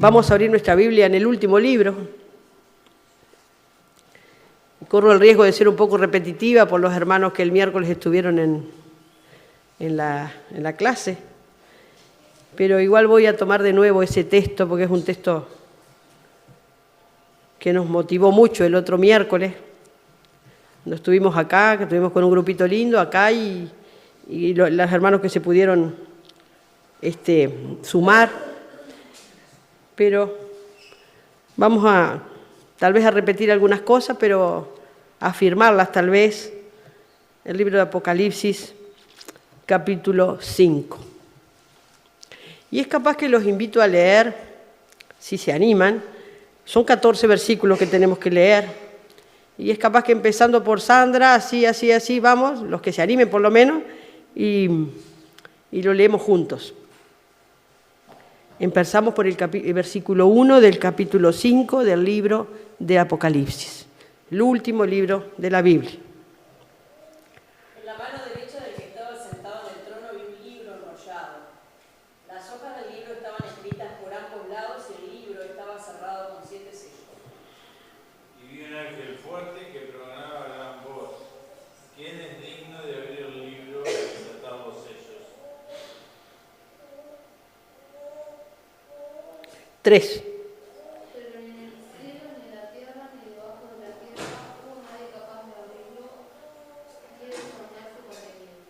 Vamos a abrir nuestra Biblia en el último libro. Corro el riesgo de ser un poco repetitiva por los hermanos que el miércoles estuvieron en la clase, pero igual voy a tomar de nuevo ese texto porque es un texto que nos motivó mucho el otro miércoles. Nos estuvimos acá, que estuvimos con un grupito lindo acá y los hermanos que se pudieron sumar, pero vamos tal vez a repetir algunas cosas, pero a afirmarlas tal vez. El libro de Apocalipsis, capítulo 5. Y es capaz que los invito a leer, si se animan. Son 14 versículos que tenemos que leer. Y es capaz que empezando por Sandra, así, vamos, los que se animen por lo menos, y lo leemos juntos. Empezamos por el versículo 1 del capítulo 5 del libro de Apocalipsis, el último libro de la Biblia. En la mano derecha del que estaba sentado en el trono vi un libro enrollado. Las hojas del libro estaban escritas por ambos lados y el libro estaba cerrado con 7 sellos. Y vi un ángel fuerte que proclamaba a gran voz: ¿Quién es digno de abrir el libro y desatar los sellos? 3. Pero ni en el cielo, ni en la tierra, ni debajo de la tierra hubo nadie capaz de abrirlo ni de tornarse con él.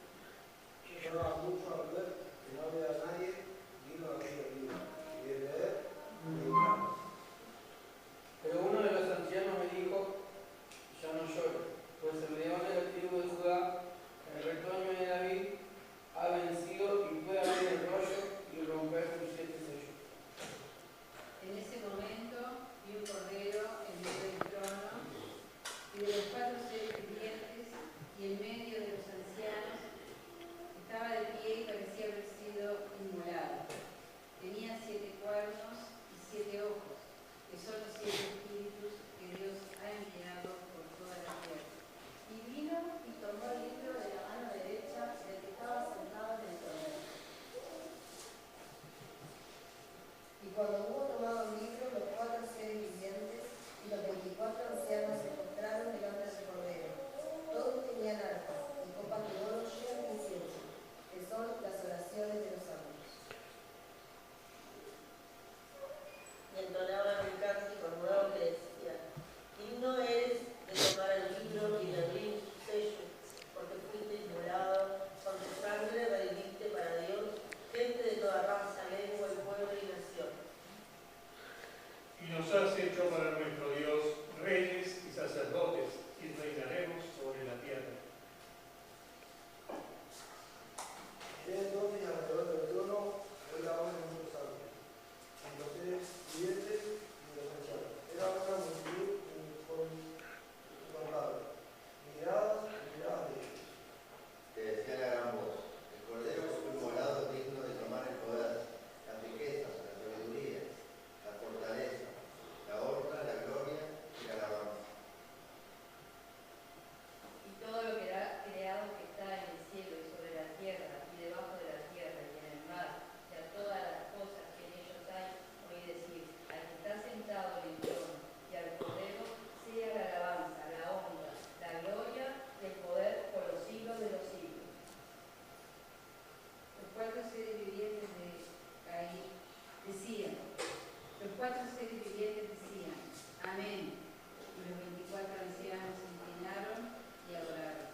Yo lloraba mucho al ver que no había nadie digno de abrir el libro y de leer ni nada. Pero uno de los ancianos me dijo: ya no llores, pues el león de la tribu de Judá, el retoño de David, ha vencido y puede abrir el rollo y romper sus 7 sellos. En ese momento vi un cordero en medio del trono y de los 4 seres vivientes y en medio de los ancianos estaba de pie y parecía haber sido inmolado. Tenía 7 cuernos y 7 ojos, que son los 7 espíritus que Dios ha enviado por toda la tierra. Y vino y tomó el libro de la mano derecha del que estaba sentado en el trono. Y cuando hubo tomado el libro, los 4 seres vivientes y los 24 ancianos se postraron delante del cordero. Todos tenían arpas y copas de oro llenas de incienso, que son las oraciones de los santos. Y entonaban un cántico nuevo que decía: digno eres de tomar el libro y de abrir sus sellos, porque fuiste inmolado, con tu sangre redimiste para Dios gente de toda raza, lengua y pueblo y nación. Y nos has hecho para nuestro Dios reyes y sacerdotes, y reinaremos sobre la tierra. Vi entonces alrededor del trono la voz de muchos ángeles, y los seres vivientes y los ancianos. Era una multitud incontable, miradas y miradas de ellos. Que decían a gran voz: el Cordero que fue inmolado es digno de tomar el poder, las riquezas, la sabiduría, la fortaleza, la honra, la gloria y la alabanza. Y todo lo que era creado que está en el cielo y sobre la tierra y debajo de la tierra y en el mar, y a todas las cosas que en ellos hay, oí decir: al que está sentado en el trono y al Cordero sea la alabanza, la honra, la gloria y el poder por los siglos de los siglos. Los 4 seres vivientes decían: amén. Y los 24 ancianos se inclinaron y adoraron.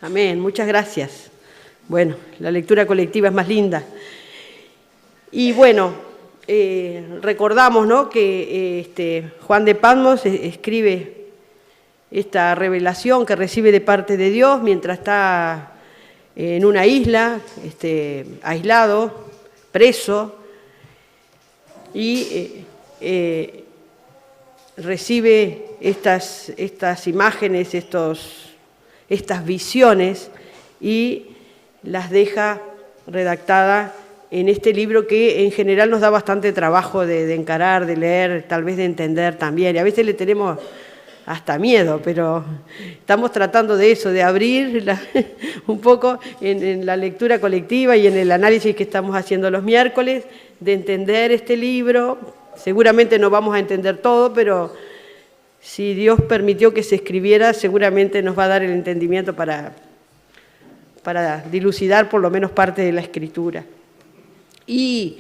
Amén, muchas gracias. Bueno, la lectura colectiva es más linda. Y bueno, recordamos, ¿no?, que Juan de Patmos escribe esta revelación que recibe de parte de Dios mientras está en una isla, aislado, preso, y recibe estas imágenes, estas visiones, y las deja redactadas en este libro que en general nos da bastante trabajo de encarar, de leer, tal vez de entender también. Y a veces le tenemos hasta miedo, pero estamos tratando de eso, de abrir un poco en la lectura colectiva y en el análisis que estamos haciendo los miércoles, de entender este libro. Seguramente no vamos a entender todo, pero si Dios permitió que se escribiera, seguramente nos va a dar el entendimiento para dilucidar por lo menos parte de la escritura. Y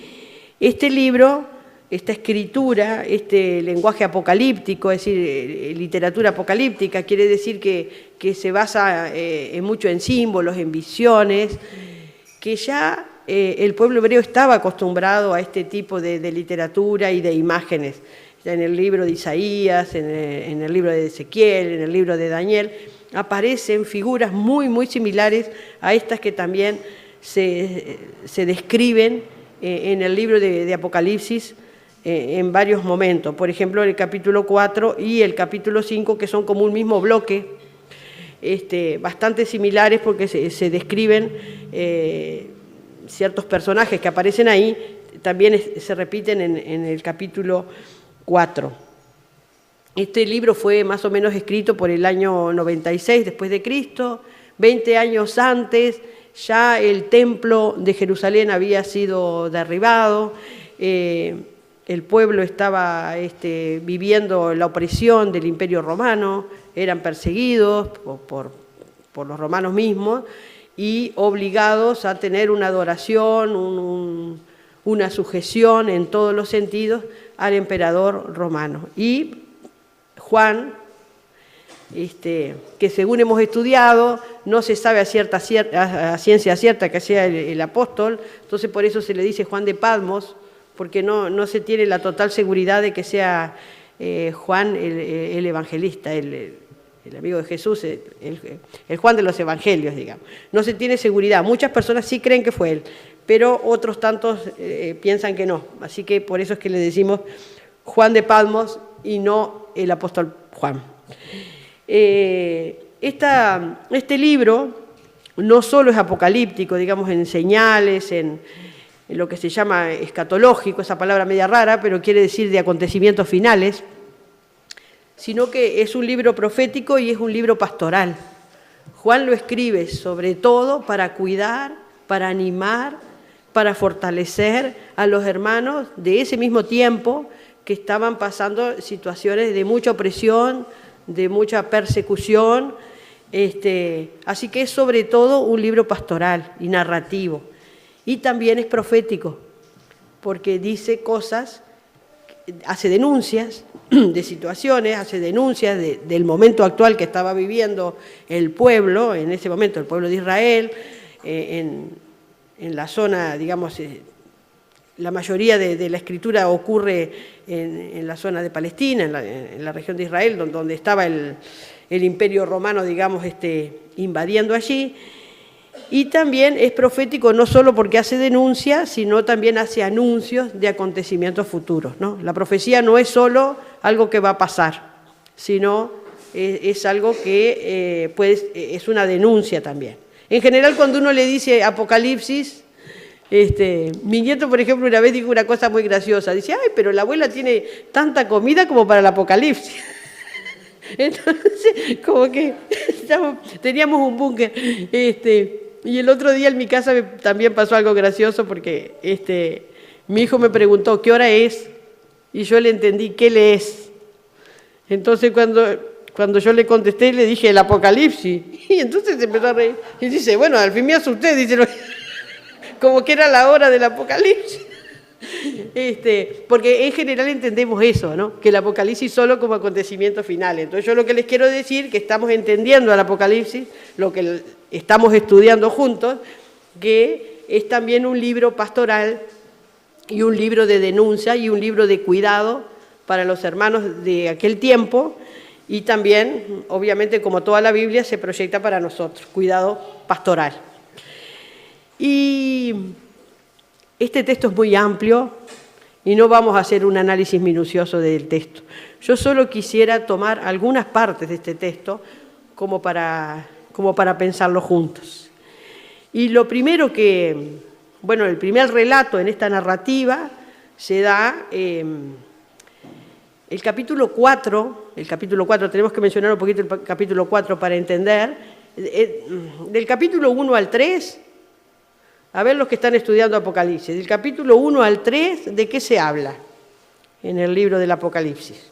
este libro, esta escritura, este lenguaje apocalíptico, es decir, literatura apocalíptica, quiere decir que se basa mucho en símbolos, en visiones, que ya el pueblo hebreo estaba acostumbrado a este tipo de literatura y de imágenes. Ya en el libro de Isaías, en el libro de Ezequiel, en el libro de Daniel, aparecen figuras muy, muy similares a estas que también se describen en el libro de Apocalipsis en varios momentos. Por ejemplo, el capítulo 4 y el capítulo 5, que son como un mismo bloque, bastante similares porque se describen ciertos personajes que aparecen ahí, también se repiten en el capítulo 4. Este libro fue más o menos escrito por el año 96 después de Cristo, 20 años antes. Ya el templo de Jerusalén había sido derribado, el pueblo estaba viviendo la opresión del Imperio Romano, eran perseguidos por los romanos mismos y obligados a tener una adoración, una sujeción en todos los sentidos al emperador romano. Y Juan, que según hemos estudiado, no se sabe a ciencia cierta que sea el apóstol, entonces por eso se le dice Juan de Patmos, porque no se tiene la total seguridad de que sea Juan el evangelista, el amigo de Jesús, el Juan de los evangelios, digamos. No se tiene seguridad. Muchas personas sí creen que fue él, pero otros tantos piensan que no. Así que por eso es que le decimos Juan de Patmos y no el apóstol Juan. Este libro no solo es apocalíptico, digamos, en señales, en lo que se llama escatológico, esa palabra media rara, pero quiere decir de acontecimientos finales, sino que es un libro profético y es un libro pastoral. Juan lo escribe sobre todo para cuidar, para animar, para fortalecer a los hermanos de ese mismo tiempo que estaban pasando situaciones de mucha opresión, de mucha persecución, así que es sobre todo un libro pastoral y narrativo. Y también es profético, porque dice cosas, hace denuncias de situaciones, hace denuncias del momento actual que estaba viviendo el pueblo, en ese momento el pueblo de Israel, en la zona, digamos, la mayoría de la escritura ocurre en la zona de Palestina, en la región de Israel, donde estaba el imperio romano, digamos, invadiendo allí. Y también es profético no solo porque hace denuncias, sino también hace anuncios de acontecimientos futuros, ¿no? La profecía no es solo algo que va a pasar, sino es algo que es una denuncia también. En general, cuando uno le dice Apocalipsis, mi nieto, por ejemplo, una vez dijo una cosa muy graciosa. Dice, ay, pero la abuela tiene tanta comida como para el Apocalipsis. Entonces, como que teníamos un búnker. Y el otro día en mi casa también pasó algo gracioso porque mi hijo me preguntó qué hora es y yo le entendí qué lees. Entonces cuando yo le contesté le dije el Apocalipsis y entonces se empezó a reír y dice, bueno, al fin me asusté, dice, como que era la hora del Apocalipsis. Porque en general entendemos eso, ¿no? Que el Apocalipsis solo como acontecimiento final. Entonces yo lo que les quiero decir, que estamos entendiendo al Apocalipsis, lo que estamos estudiando juntos, que es también un libro pastoral y un libro de denuncia y un libro de cuidado para los hermanos de aquel tiempo y también, obviamente, como toda la Biblia, se proyecta para nosotros, cuidado pastoral. Y este texto es muy amplio y no vamos a hacer un análisis minucioso del texto. Yo solo quisiera tomar algunas partes de este texto como para pensarlo juntos. Y lo primero el primer relato en esta narrativa se da El capítulo 4, tenemos que mencionar un poquito el capítulo 4 para entender. Del capítulo 1 al 3, a ver los que están estudiando Apocalipsis, del capítulo 1 al 3, ¿de qué se habla en el libro del Apocalipsis?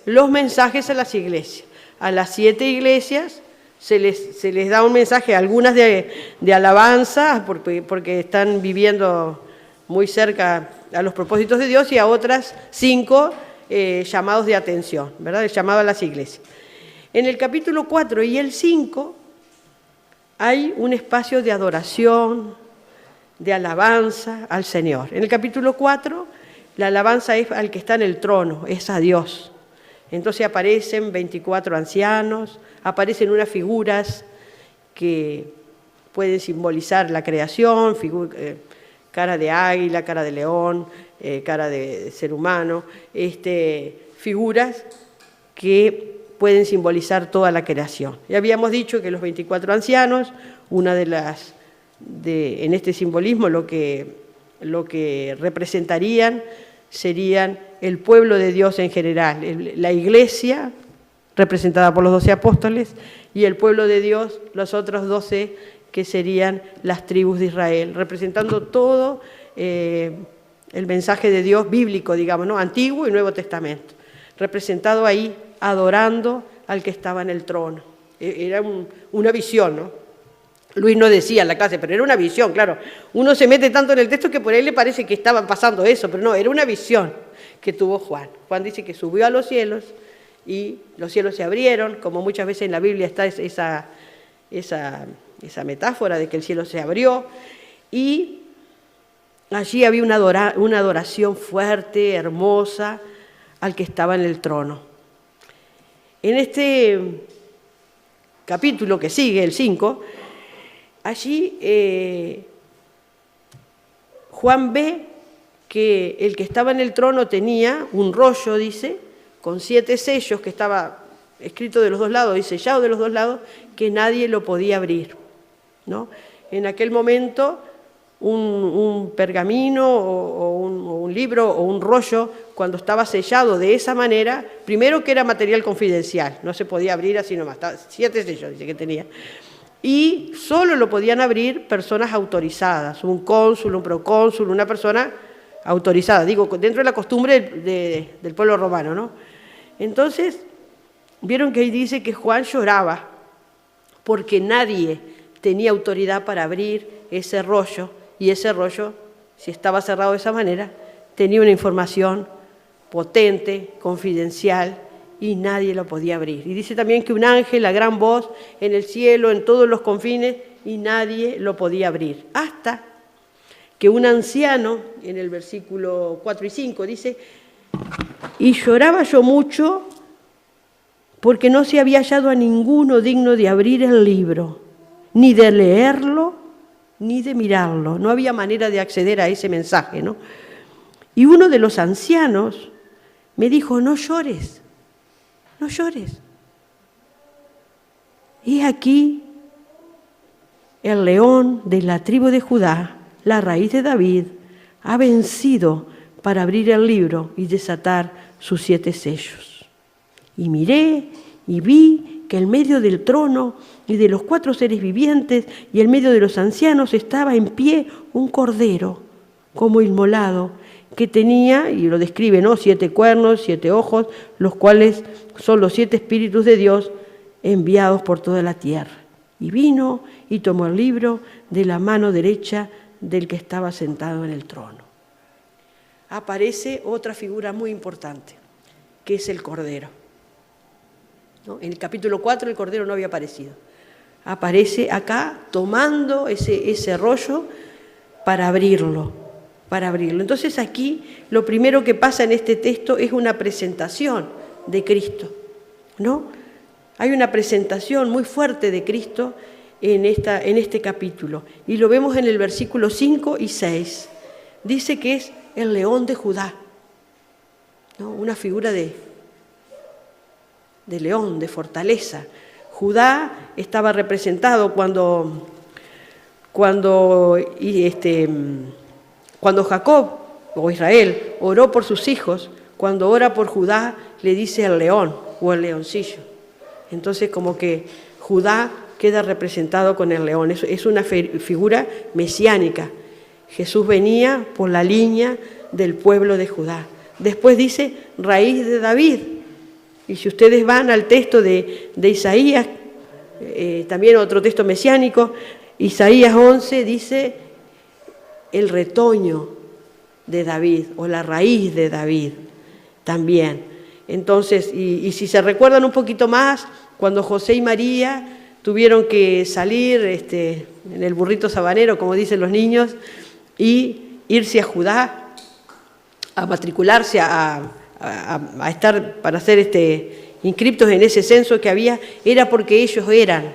Los mensajes a las iglesias. A las 7 iglesias se les da un mensaje, algunas de alabanza, porque están viviendo muy cerca a los propósitos de Dios, y a otras 5 llamados de atención, ¿verdad? El llamado a las iglesias. En el capítulo 4 y el 5 hay un espacio de adoración, de alabanza al Señor. En el capítulo 4 la alabanza es al que está en el trono, es a Dios. Entonces aparecen 24 ancianos, aparecen unas figuras que pueden simbolizar la creación, cara de águila, cara de león, cara de ser humano, figuras que pueden simbolizar toda la creación. Ya habíamos dicho que los 24 ancianos, en este simbolismo lo que representarían serían el pueblo de Dios en general, la iglesia representada por los 12 apóstoles, y el pueblo de Dios, los otros 12 que serían las tribus de Israel, representando todo el mensaje de Dios bíblico, digamos, ¿no? Antiguo y Nuevo Testamento, representado ahí, adorando al que estaba en el trono. Era una visión, ¿no? Luis no decía en la clase, pero era una visión, claro. Uno se mete tanto en el texto que por ahí le parece que estaba pasando eso, pero no, era una visión que tuvo Juan. Juan dice que subió a los cielos y los cielos se abrieron, como muchas veces en la Biblia está esa metáfora de que el cielo se abrió, y allí había una adoración fuerte, hermosa, al que estaba en el trono. En este capítulo que sigue, el 5, allí Juan ve que el que estaba en el trono tenía un rollo, dice, con 7 sellos, que estaba escrito de los 2 lados y sellado de los 2 lados, que nadie lo podía abrir, ¿no? En aquel momento un pergamino o un libro o un rollo, cuando estaba sellado de esa manera, primero que era material confidencial, no se podía abrir así nomás, 7 sellos dice que tenía, y solo lo podían abrir personas autorizadas, un cónsul, un procónsul, una persona autorizada, digo, dentro de la costumbre del pueblo romano, ¿no? Entonces, vieron que ahí dice que Juan lloraba porque nadie tenía autoridad para abrir ese rollo, y ese rollo, si estaba cerrado de esa manera, tenía una información potente, confidencial, y nadie lo podía abrir. Y dice también que un ángel, a gran voz, en el cielo, en todos los confines, y nadie lo podía abrir. Hasta que un anciano, en el versículo 4 y 5, dice, y lloraba yo mucho porque no se había hallado a ninguno digno de abrir el libro, ni de leerlo, ni de mirarlo. No había manera de acceder a ese mensaje, ¿no? Y uno de los ancianos me dijo, no llores, no llores. He aquí el león de la tribu de Judá, la raíz de David, ha vencido para abrir el libro y desatar sus 7 sellos. Y miré y vi que en medio del trono y de los 4 seres vivientes y en medio de los ancianos estaba en pie un cordero como inmolado, que tenía, y lo describe, ¿no?, 7 cuernos, 7 ojos, los cuales son los 7 espíritus de Dios enviados por toda la tierra. Y vino y tomó el libro de la mano derecha del que estaba sentado en el trono. Aparece otra figura muy importante, que es el Cordero, ¿no? En el capítulo 4 el Cordero no había aparecido. Aparece acá tomando ese rollo para abrirlo. Entonces aquí lo primero que pasa en este texto es una presentación de Cristo, ¿no? Hay una presentación muy fuerte de Cristo en este capítulo, y lo vemos en el versículo 5 y 6. Dice que es el león de Judá, ¿no? Una figura de león, de fortaleza. Judá estaba representado cuando Jacob o Israel oró por sus hijos, cuando ora por Judá le dice el león o el leoncillo. Entonces como que Judá queda representado con el león. Es una figura mesiánica. Jesús venía por la línea del pueblo de Judá. Después dice raíz de David. Y si ustedes van al texto de Isaías, también otro texto mesiánico, Isaías 11 dice el retoño de David o la raíz de David también. Entonces, y si se recuerdan un poquito más, cuando José y María tuvieron que salir en el burrito sabanero, como dicen los niños, y irse a Judá, a matricularse, a estar para ser inscriptos en ese censo que había, era porque ellos eran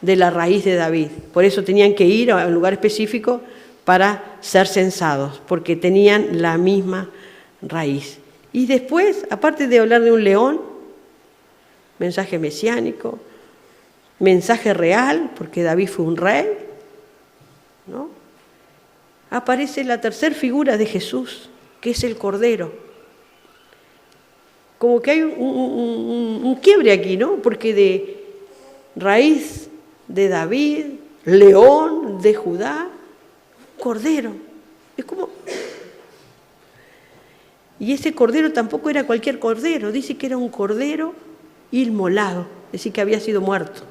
de la raíz de David. Por eso tenían que ir a un lugar específico para ser censados, porque tenían la misma raíz. Y después, aparte de hablar de un león, mensaje mesiánico, mensaje real, porque David fue un rey, ¿no? Aparece la tercera figura de Jesús, que es el Cordero. Como que hay un quiebre aquí, ¿no? Porque de raíz de David, león de Judá, Cordero. Es como... Y ese Cordero tampoco era cualquier Cordero, dice que era un Cordero inmolado, es decir, que había sido muerto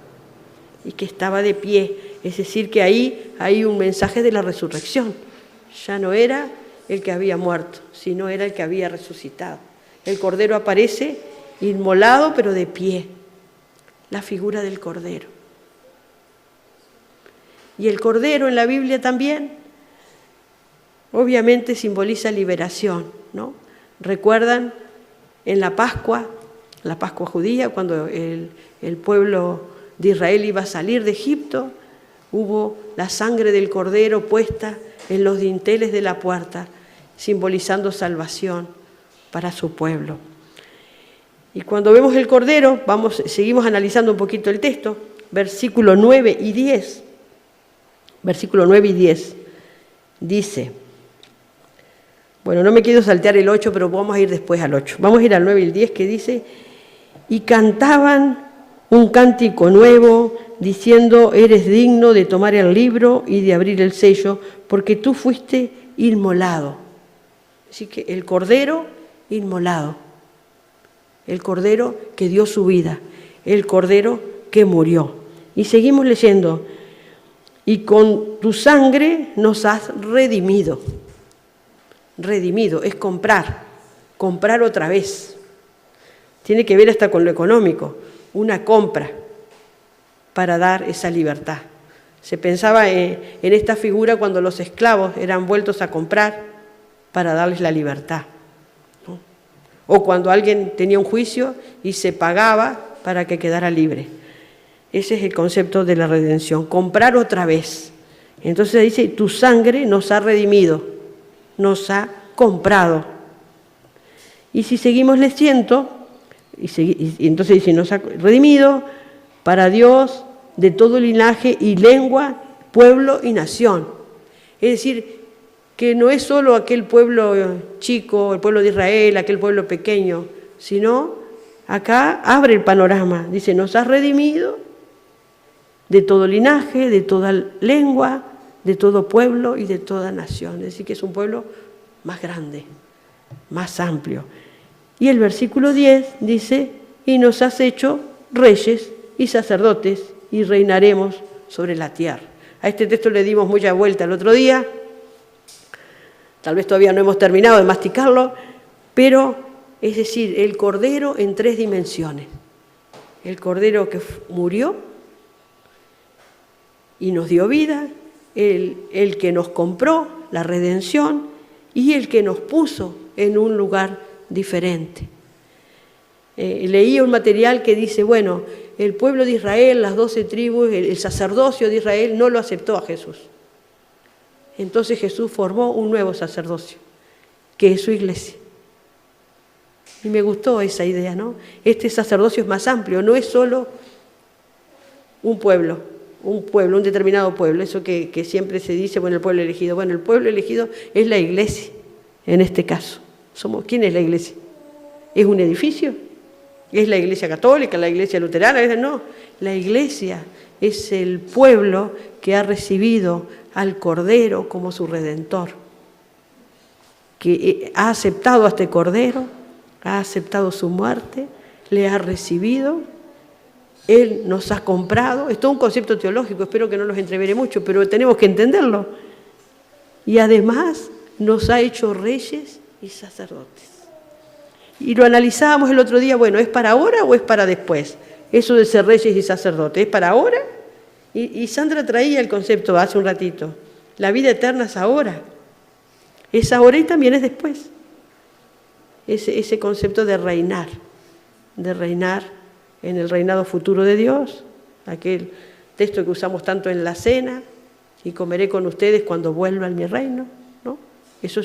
y que estaba de pie. Es decir, que ahí hay un mensaje de la resurrección. Ya no era el que había muerto, sino era el que había resucitado. El Cordero aparece inmolado, pero de pie. La figura del Cordero. Y el Cordero en la Biblia también, obviamente simboliza liberación, ¿no? ¿Recuerdan en la Pascua judía, cuando el pueblo de Israel iba a salir de Egipto, hubo la sangre del Cordero puesta en los dinteles de la puerta, simbolizando salvación para su pueblo. Y cuando vemos el Cordero, seguimos analizando un poquito el texto, versículo 9 y 10. Versículo 9 y 10 dice, bueno, no me quiero saltear el 8, pero vamos a ir después al 8. Vamos a ir al 9 y el 10 que dice, y cantaban un cántico nuevo, diciendo, eres digno de tomar el libro y de abrir el sello, porque tú fuiste inmolado. Así que el Cordero inmolado, el Cordero que dio su vida, el Cordero que murió. Y seguimos leyendo, y con tu sangre nos has redimido. Redimido es comprar otra vez. Tiene que ver hasta con lo económico, una compra para dar esa libertad. Se pensaba en esta figura cuando los esclavos eran vueltos a comprar para darles la libertad, ¿no? O cuando alguien tenía un juicio y se pagaba para que quedara libre. Ese es el concepto de la redención, comprar otra vez. Entonces dice, tu sangre nos ha redimido, nos ha comprado. Y si seguimos leyendo, y entonces dice, nos ha redimido para Dios de todo linaje y lengua, pueblo y nación. Es decir, que no es solo aquel pueblo chico, el pueblo de Israel, aquel pueblo pequeño, sino acá abre el panorama. Dice, nos has redimido de todo linaje, de toda lengua, de todo pueblo y de toda nación. Es decir, que es un pueblo más grande, más amplio. Y el versículo 10 dice, y nos has hecho reyes y sacerdotes y reinaremos sobre la tierra. A este texto le dimos mucha vuelta el otro día, tal vez todavía no hemos terminado de masticarlo, pero es decir, el Cordero en 3 dimensiones. El Cordero que murió y nos dio vida, el que nos compró, la redención, y el que nos puso en un lugar diferente. Leí un material que dice, bueno, el pueblo de Israel, las 12 tribus, el sacerdocio de Israel no lo aceptó a Jesús. Entonces Jesús formó un nuevo sacerdocio, que es su iglesia. Y me gustó esa idea, ¿no? Este sacerdocio es más amplio, no es solo un pueblo, un determinado pueblo, eso que siempre se dice, bueno, el pueblo elegido. Bueno, el pueblo elegido es la iglesia, en este caso. ¿Quién es la iglesia? ¿Es un edificio? ¿Es la iglesia católica, la iglesia luterana? No, la iglesia es el pueblo que ha recibido al Cordero como su Redentor, que ha aceptado a este Cordero, ha aceptado su muerte, le ha recibido, Él nos ha comprado. Es todo un concepto teológico, espero que no los entrevere mucho, pero tenemos que entenderlo. Y además nos ha hecho reyes y sacerdotes. Y lo analizábamos el otro día, bueno, ¿es para ahora o es para después? Eso de ser reyes y sacerdotes, ¿es para ahora? Y Sandra traía el concepto hace un ratito. La vida eterna es ahora. Es ahora y también es después. Ese concepto de reinar en el reinado futuro de Dios, aquel texto que usamos tanto en la cena, y comeré con ustedes cuando vuelva a mi reino, ¿no? Eso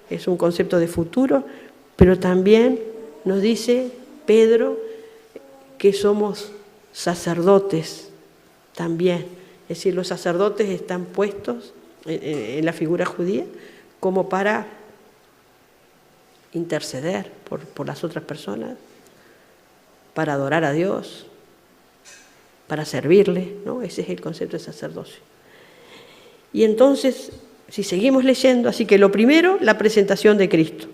es un concepto de futuro, pero también nos dice Pedro que somos sacerdotes también. Es decir, los sacerdotes están puestos en la figura judía como para interceder por las otras personas, para adorar a Dios, para servirle, ¿no? Ese es el concepto de sacerdocio. Y entonces, si seguimos leyendo, así que lo primero, la presentación de Cristo.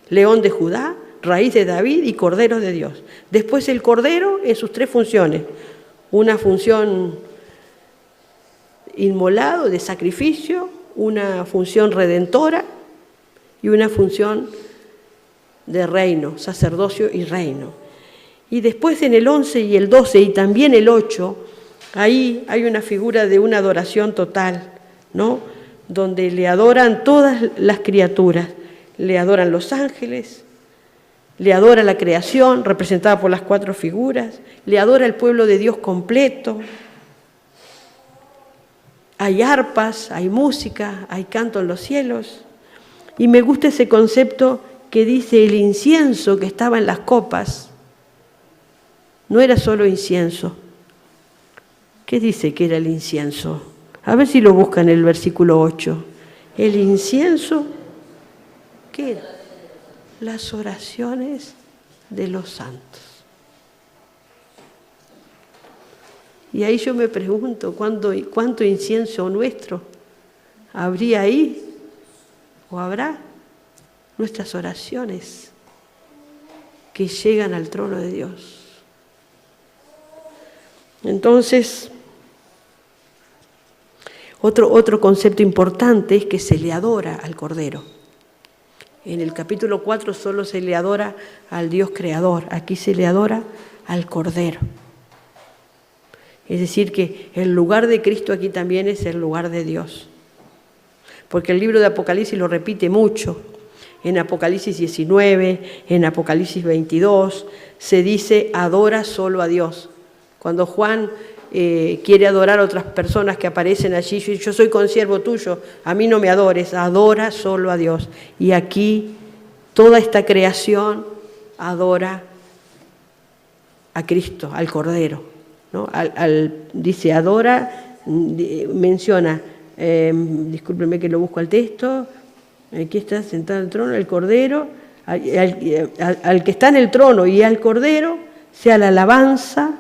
León de Judá, raíz de David y Cordero de Dios. Después el Cordero en sus tres funciones. Una función inmolado, de sacrificio, una función redentora y una función de reino, sacerdocio y reino. Y después en el 11 y el 12 y también el 8, ahí hay una figura de una adoración total, ¿no? Donde le adoran todas las criaturas, le adoran los ángeles, le adora la creación, representada por las cuatro figuras, le adora el pueblo de Dios completo. Hay arpas, hay música, hay canto en los cielos. Y me gusta ese concepto que dice el incienso que estaba en las copas. No era solo incienso. ¿Qué dice que era el incienso? A ver si lo buscan en el versículo 8. El incienso, ¿qué era? Las oraciones de los santos. Y ahí yo me pregunto, ¿cuánto incienso nuestro habría ahí? ¿O habrá? Nuestras oraciones que llegan al trono de Dios. Entonces, otro concepto importante es que se le adora al Cordero. En el capítulo 4 solo se le adora al Dios creador, aquí se le adora al Cordero. Es decir, que el lugar de Cristo aquí también es el lugar de Dios. Porque el libro de Apocalipsis lo repite mucho. En Apocalipsis 19, en Apocalipsis 22, se dice adora solo a Dios. Cuando Juan quiere adorar a otras personas que aparecen allí, yo soy consiervo tuyo, a mí no me adores, adora solo a Dios. Y aquí toda esta creación adora a Cristo, al Cordero, ¿no? Dice adora, menciona, discúlpenme que lo busco al texto, aquí está sentado en el trono, el Cordero, al que está en el trono y al Cordero, sea la alabanza,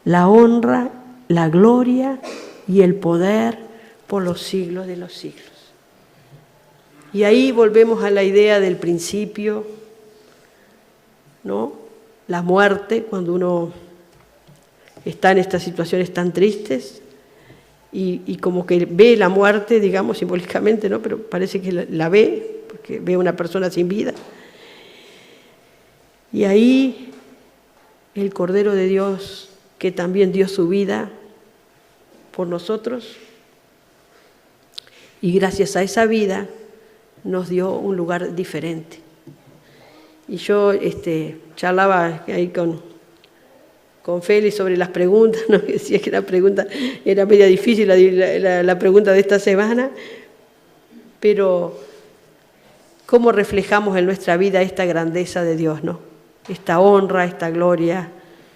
la honra, la gloria y el poder por los siglos de los siglos. Y ahí volvemos a la idea del principio, ¿no? La muerte, cuando uno está en estas situaciones tan tristes y como que ve la muerte, digamos simbólicamente, ¿no? Pero parece que la ve, porque ve a una persona sin vida. Y ahí el Cordero de Dios, que también dio su vida por nosotros, y gracias a esa vida nos dio un lugar diferente. Y yo charlaba ahí con Félix sobre las preguntas, ¿no? Decía que la pregunta era media difícil, la pregunta de esta semana, pero ¿cómo reflejamos en nuestra vida esta grandeza de Dios, ¿no? Esta honra, esta gloria,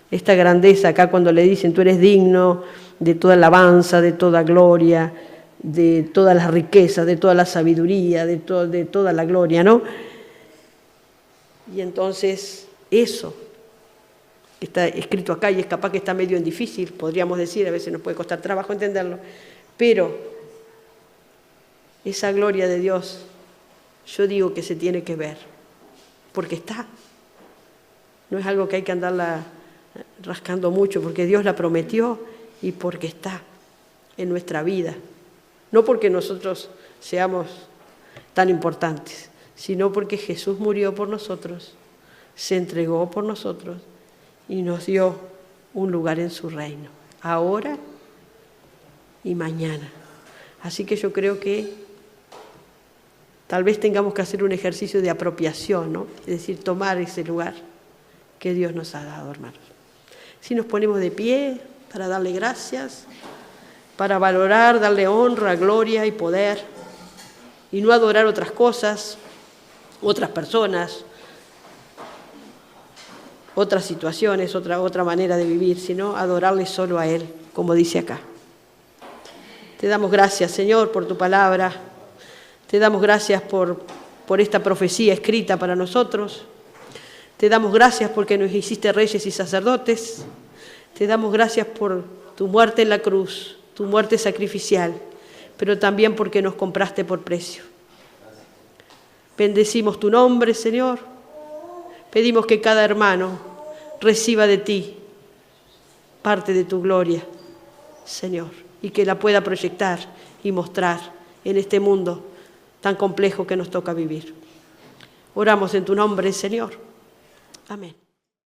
esta grandeza acá cuando le dicen tú eres digno de toda alabanza, de toda gloria, de todas las riquezas, de toda la sabiduría, de toda la gloria, ¿no? Y entonces eso está escrito acá y es capaz que está medio en difícil, podríamos decir, a veces nos puede costar trabajo entenderlo, pero esa gloria de Dios, yo digo que se tiene que ver, porque está. No es algo que hay que andarla rascando mucho, porque Dios la prometió y porque está en nuestra vida. No porque nosotros seamos tan importantes, sino porque Jesús murió por nosotros, se entregó por nosotros y nos dio un lugar en su reino, ahora y mañana. Así que yo creo que tal vez tengamos que hacer un ejercicio de apropiación, ¿no? Es decir, tomar ese lugar que Dios nos ha dado, hermanos. Si nos ponemos de pie para darle gracias, para valorar, darle honra, gloria y poder, y no adorar otras cosas, otras personas, otras situaciones, otra manera de vivir, sino adorarle solo a Él, como dice acá. Te damos gracias, Señor, por tu palabra. Te damos gracias por esta profecía escrita para nosotros. Te damos gracias porque nos hiciste reyes y sacerdotes. Te damos gracias por tu muerte en la cruz, tu muerte sacrificial, pero también porque nos compraste por precio. Bendecimos tu nombre, Señor. Pedimos que cada hermano reciba de ti parte de tu gloria, Señor, y que la pueda proyectar y mostrar en este mundo tan complejo que nos toca vivir. Oramos en tu nombre, Señor. Amén.